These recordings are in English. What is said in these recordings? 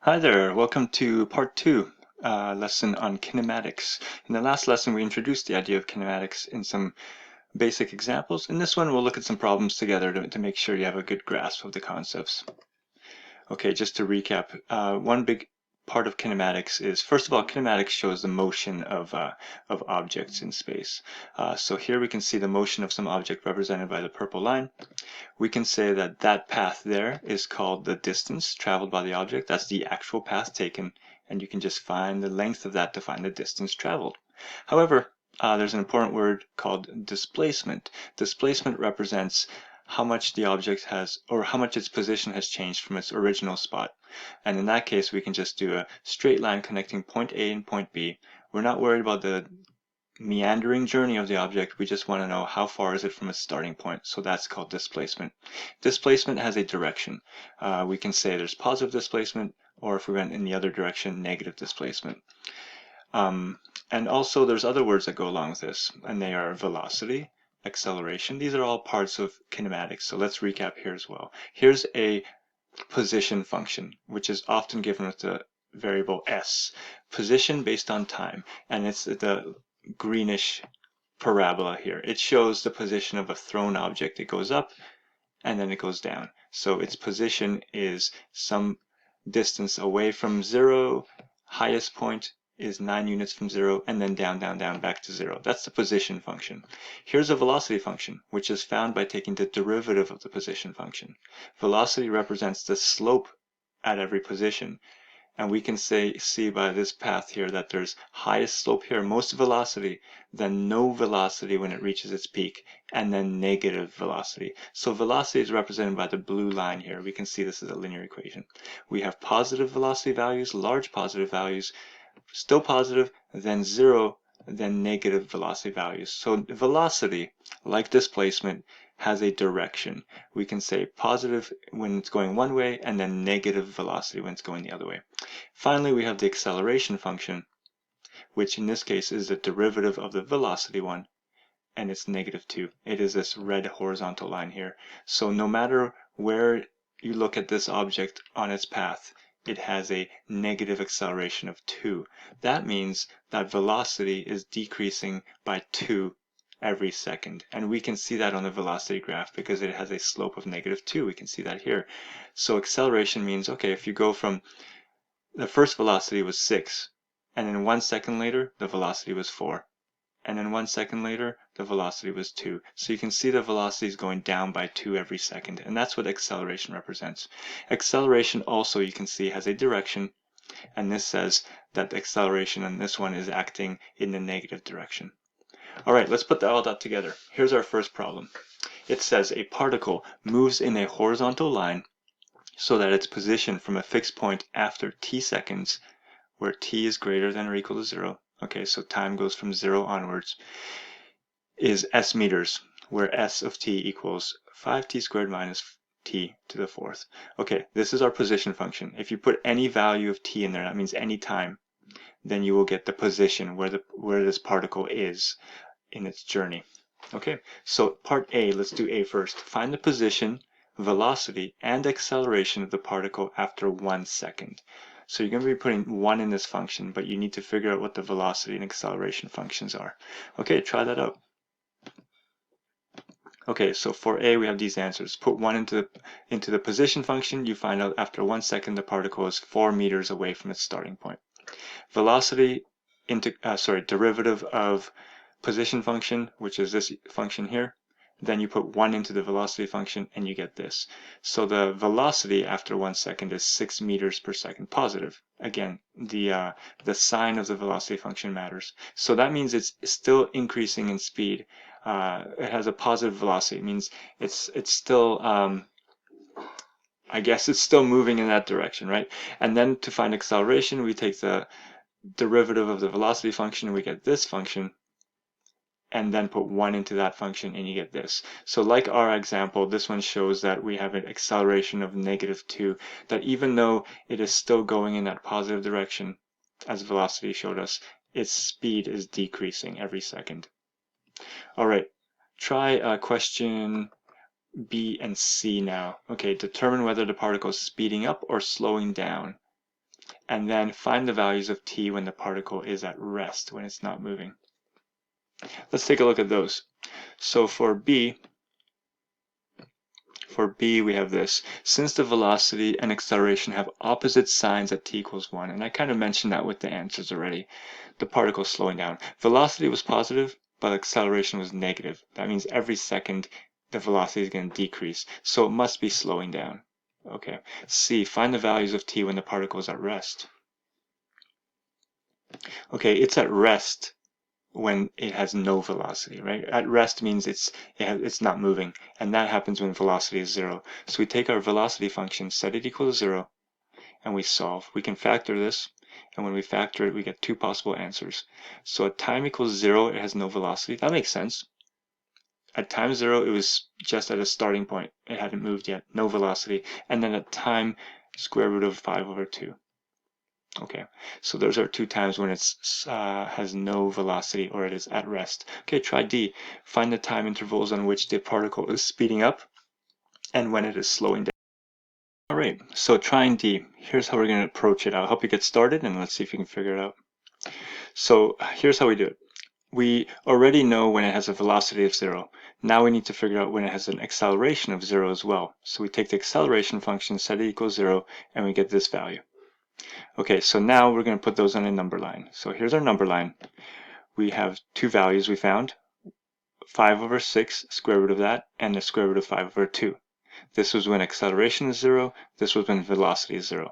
Hi there, welcome to part two, lesson on kinematics. In the last lesson, we introduced the idea of kinematics in some basic examples. In this one, we'll look at some problems together to make sure you have a good grasp of the concepts. Okay, just to recap, one big part of kinematics is, first of all, kinematics shows the motion of objects in space. So here we can see the motion of some object represented by the purple line. We can say that that path there is called the distance traveled by the object. That's the actual path taken, and you can just find the length of that to find the distance traveled. However, there's an important word called displacement. Displacement represents how much the object has, or how much its position has changed from its original spot. And in that case, we can just do a straight line connecting point A and point B. We're not worried about the meandering journey of the object. We just want to know how far is it from its starting point. So that's called displacement. Displacement has a direction. We can say there's positive displacement, or if we went in the other direction, negative displacement. And also there's other words that go along with this, and they are velocity, acceleration. These are all parts of kinematics. So let's recap here as well. Here's a position function, which is often given with the variable s, position based on time, and it's the greenish parabola here. It shows the position of a thrown object. It goes up and then it goes down. So its position is some distance away from zero, highest point is 9 units from zero, and then down, down, down, back to zero. That's the position function. Here's a velocity function, which is found by taking the derivative of the position function. Velocity represents the slope at every position. And we can see by this path here that there's highest slope here, most velocity, then no velocity when it reaches its peak, and then negative velocity. So velocity is represented by the blue line here. We can see this is a linear equation. We have positive velocity values, large positive values, still positive, then zero, then negative velocity values. So velocity, like displacement, has a direction. We can say positive when it's going one way, and then negative velocity when it's going the other way. Finally, we have the acceleration function, which in this case is the derivative of the velocity one, and it's -2. It is this red horizontal line here. So no matter where you look at this object on its path, it has a negative acceleration of 2. That means that velocity is decreasing by 2 every second. And we can see that on the velocity graph because it has a slope of -2. We can see that here. So acceleration means, okay, if you go from the first velocity was 6, and then 1 second later, the velocity was 4. And then 1 second later, the velocity was 2. So you can see the velocity is going down by 2 every second, and that's what acceleration represents. Acceleration also, you can see, has a direction, and this says that the acceleration on this one is acting in the negative direction. All right, let's put all that together. Here's our first problem. It says a particle moves in a horizontal line so that its position from a fixed point after t seconds, where t is greater than or equal to 0, okay, so time goes from 0 onwards, is s meters, where s of t equals 5t squared minus t to the fourth. Okay, this is our position function. If you put any value of t in there, that means any time, then you will get the position where this particle is in its journey. Okay, so part A, let's do A first. Find the position, velocity, and acceleration of the particle after 1 second. So you're going to be putting 1 in this function, but you need to figure out what the velocity and acceleration functions are. Okay, try that out. Okay, so for A, we have these answers. Put 1 into the position function. You find out after 1 second, the particle is 4 meters away from its starting point. Velocity, derivative of position function, which is this function here. Then you put 1 into the velocity function, and you get this. So the velocity after 1 second is 6 meters per second positive. Again, the sign of the velocity function matters. So that means it's still increasing in speed. It has a positive velocity. It means it's still, I guess it's still moving in that direction, right? And then to find acceleration, we take the derivative of the velocity function, and we get this function, and then put 1 into that function, and you get this. So like our example, this one shows that we have an acceleration of -2, that even though it is still going in that positive direction, as velocity showed us, its speed is decreasing every second. All right, try question B and C now. Okay, determine whether the particle is speeding up or slowing down. and then find the values of t when the particle is at rest, when it's not moving. Let's take a look at those. So for B, we have this. Since the velocity and acceleration have opposite signs at t equals 1, and I kind of mentioned that with the answers already, the particle is slowing down. Velocity was positive, but acceleration was negative. That means every second the velocity is going to decrease, so it must be slowing down. Okay. C, find the values of t when the particle is at rest. Okay, it's at rest when it has no velocity, right? At rest means it's not moving, and that happens when velocity is 0. So we take our velocity function, set it equal to 0, and we solve. We can factor this, and when we factor it, we get two possible answers. So at time equals 0, it has no velocity. That makes sense. At time 0, it was just at a starting point. It hadn't moved yet, no velocity. And then at time square root of 5 over 2. Okay, so those are two times when it has no velocity or it is at rest. Okay, try D. Find the time intervals on which the particle is speeding up and when it is slowing down. All right, so trying D. Here's how we're going to approach it. I'll help you get started and let's see if you can figure it out. So here's how we do it. We already know when it has a velocity of 0. Now we need to figure out when it has an acceleration of 0 as well. So we take the acceleration function, set it equals 0, and we get this value. Okay, so now we're going to put those on a number line. So here's our number line. We have two values we found, 5 over 6, square root of that, and the square root of 5 over 2. This was when acceleration is 0, this was when velocity is 0.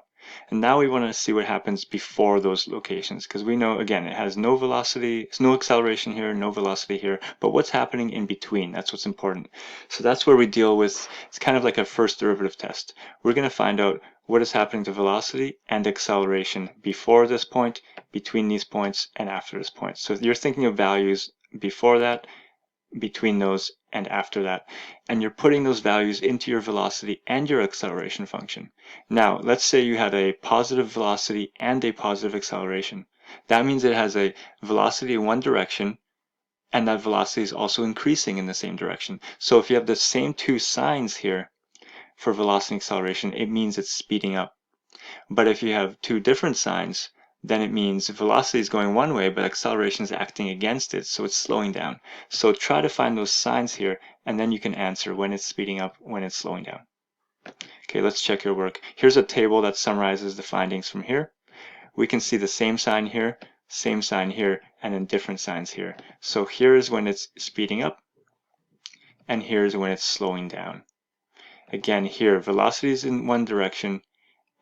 And now we want to see what happens before those locations, because we know, again, it has no velocity, it's no acceleration here, no velocity here, but what's happening in between, that's what's important. So that's where we deal with, it's kind of like a first derivative test. We're going to find out what is happening to velocity and acceleration before this point, between these points, and after this point. So you're thinking of values before that, between those, and after that, and you're putting those values into your velocity and your acceleration function. Now let's say you had a positive velocity and a positive acceleration. That means it has a velocity in one direction, and that velocity is also increasing in the same direction. So if you have the same two signs here for velocity and acceleration, it means it's speeding up. But if you have two different signs, then it means velocity is going one way, but acceleration is acting against it, so it's slowing down. So try to find those signs here, and then you can answer when it's speeding up, when it's slowing down. Okay, let's check your work. Here's a table that summarizes the findings from here. We can see the same sign here, and then different signs here. So here is when it's speeding up, and here's when it's slowing down. Again, here, velocity is in one direction,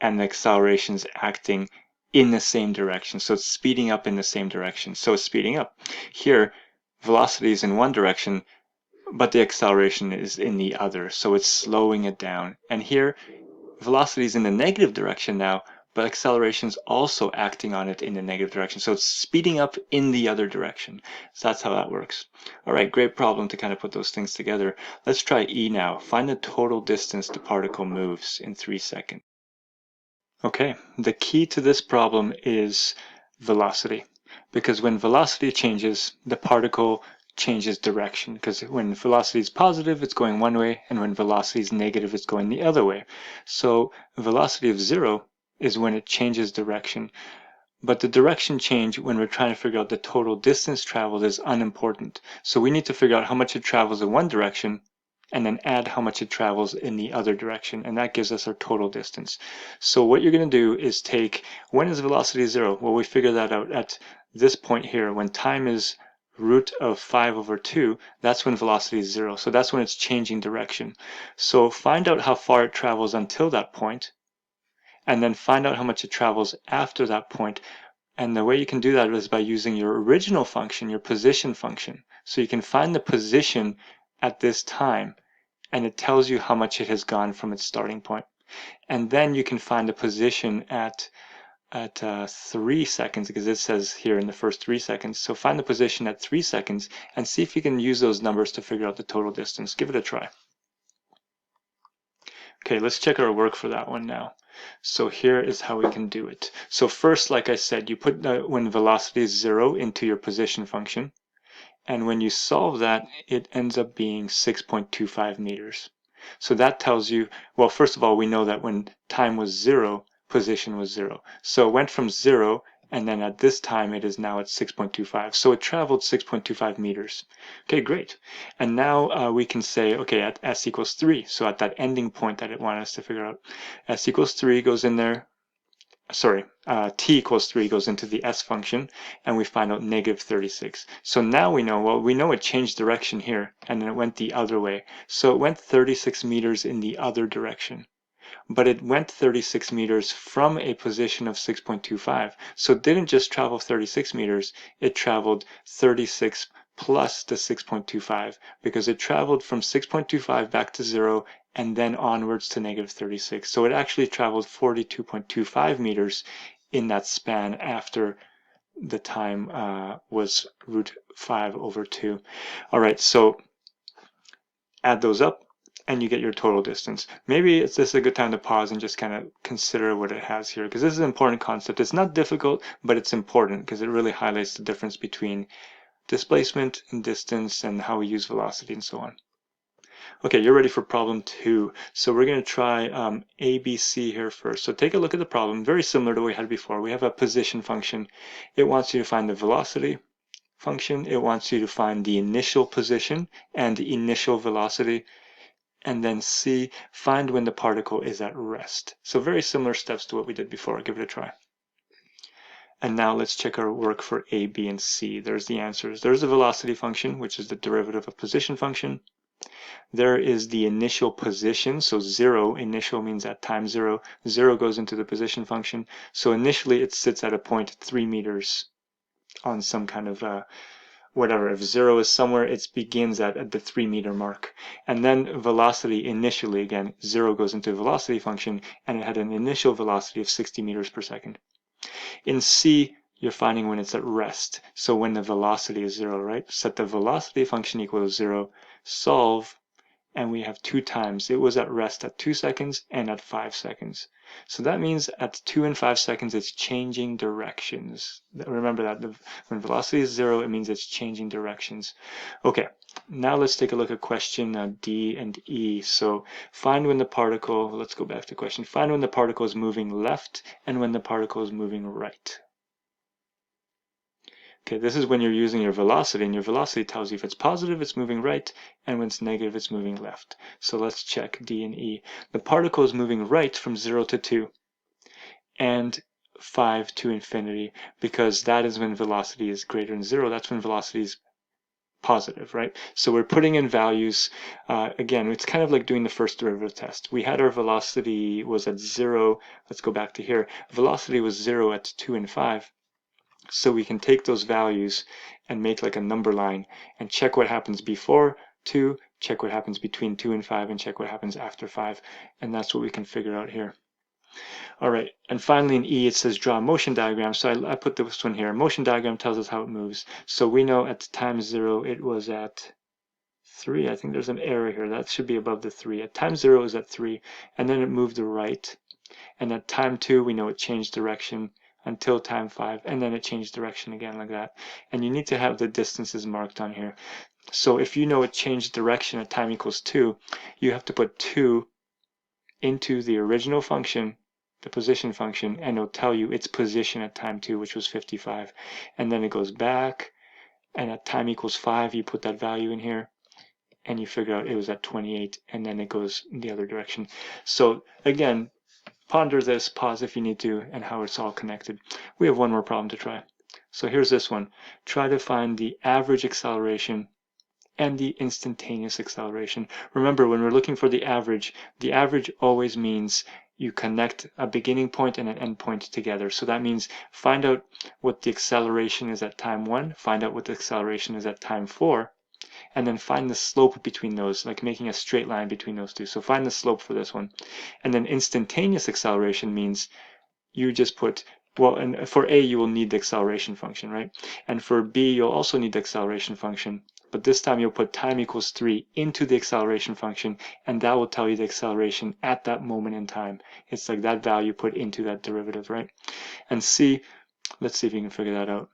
and the acceleration is acting in the same direction. So it's speeding up in the same direction. So it's speeding up. Here, velocity is in one direction, but the acceleration is in the other. So it's slowing it down. And here, velocity is in the negative direction now, but acceleration is also acting on it in the negative direction. So it's speeding up in the other direction. So that's how that works. All right, great problem to kind of put those things together. Let's try E now. Find the total distance the particle moves in 3 seconds. Okay, the key to this problem is velocity, because when velocity changes, the particle changes direction, because when velocity is positive, it's going one way, and when velocity is negative, it's going the other way. So velocity of 0 is when it changes direction, but the direction change when we're trying to figure out the total distance traveled is unimportant. So we need to figure out how much it travels in one direction and then add how much it travels in the other direction, and that gives us our total distance. So what you're going to do is take, when is velocity 0? Well, we figure that out at this point here. When time is root of 5 over 2, that's when velocity is 0. So that's when it's changing direction. So find out how far it travels until that point, and then find out how much it travels after that point. And the way you can do that is by using your original function, your position function. So you can find the position at this time, and it tells you how much it has gone from its starting point. And then you can find the position at 3 seconds, because it says here in the first 3 seconds. So find the position at 3 seconds and see if you can use those numbers to figure out the total distance. Give it a try. Okay, let's check our work for that one now. So here is how we can do it. So first, like I said, you put when velocity is 0 into your position function. And when you solve that, it ends up being 6.25 meters. So that tells you, well, first of all, we know that when time was 0, position was 0. So it went from 0, and then at this time it is now at 6.25. So it traveled 6.25 meters. Okay, great. And now we can say, okay, at s equals 3, so at that ending point that it wanted us to figure out, s equals 3 goes in there, sorry, t equals 3 goes into the s function, and we find out negative 36. So now we know, well, we know it changed direction here, and then it went the other way. So it went 36 meters in the other direction. But it went 36 meters from a position of 6.25. So it didn't just travel 36 meters, it traveled 36 plus the 6.25, because it traveled from 6.25 back to 0 and then onwards to negative 36. So it actually traveled 42.25 meters in that span after the time was root 5 over 2. All right, so add those up and you get your total distance. Maybe this is a good time to pause and just kind of consider what it has here, because this is an important concept. It's not difficult, but it's important because it really highlights the difference between displacement and distance and how we use velocity and so on. Okay, you're ready for problem 2. So we're going to try ABC here first. So take a look at the problem, very similar to what we had before. We have a position function. It wants you to find the velocity function. It wants you to find the initial position and the initial velocity, and then C, find when the particle is at rest. So very similar steps to what we did before. Give it a try. And now let's check our work for A, B, and C. There's the answers. There's the velocity function, which is the derivative of position function. There is the initial position, so 0, initial means at time 0. 0 goes into the position function. So initially it sits at a point 3 meters on some kind of whatever. If 0 is somewhere, it begins at the 3 meter mark. And then velocity initially, again, 0 goes into the velocity function, and it had an initial velocity of 60 meters per second. In C, you're finding when it's at rest. So when the velocity is 0, right? Set the velocity function equal to 0, solve, and we have 2 times. It was at rest at 2 seconds and at 5 seconds. So that means at 2 and 5 seconds, it's changing directions. Remember that when velocity is 0, it means it's changing directions. Okay, now let's take a look at question D and E. So find when the particle, let's go back to question, find when the particle is moving left and when the particle is moving right. Okay, this is when you're using your velocity, and your velocity tells you if it's positive, it's moving right, and when it's negative, it's moving left. So let's check D and E. The particle is moving right from 0 to 2, and 5 to infinity, because that is when velocity is greater than 0. That's when velocity is positive, right? So we're putting in values. Again, it's kind of like doing the first derivative test. We had our velocity was at 0. Let's go back to here. Velocity was 0 at 2 and 5. So we can take those values and make like a number line and check what happens before 2, check what happens between 2 and 5, and check what happens after 5. And that's what we can figure out here. All right, and finally in E it says draw a motion diagram. So I put this one here. Motion diagram tells us how it moves. So we know at time 0 it was at 3. I think there's an error here. That should be above the 3. At time 0 is at 3, and then it moved to right. And at time 2 we know it changed direction until time 5, and then it changed direction again like that. And you need to have the distances marked on here. So if you know it changed direction at time equals 2, you have to put 2 into the original function, the position function, and it'll tell you its position at time 2, which was 55. And then it goes back, and at time equals 5, you put that value in here, and you figure out it was at 28, and then it goes in the other direction. So again, ponder this, pause if you need to, and how it's all connected. We have one more problem to try. So here's this one. Try to find the average acceleration and the instantaneous acceleration. Remember, when we're looking for the average always means you connect a beginning point and an end point together. So that means find out what the acceleration is at time 1, find out what the acceleration is at time 4, and then find the slope between those, like making a straight line between those two. So find the slope for this one. And then instantaneous acceleration means you just put, well, and for A you will need the acceleration function, right? And for B you'll also need the acceleration function, but this time you'll put time equals 3 into the acceleration function, and that will tell you the acceleration at that moment in time. It's like that value put into that derivative, right? And C, let's see if you can figure that out.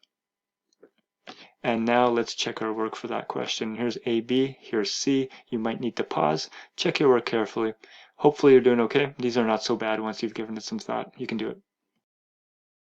And now let's check our work for that question. Here's A, B, here's C. You might need to pause, check your work carefully. Hopefully you're doing okay. These are not so bad once you've given it some thought. You can do it.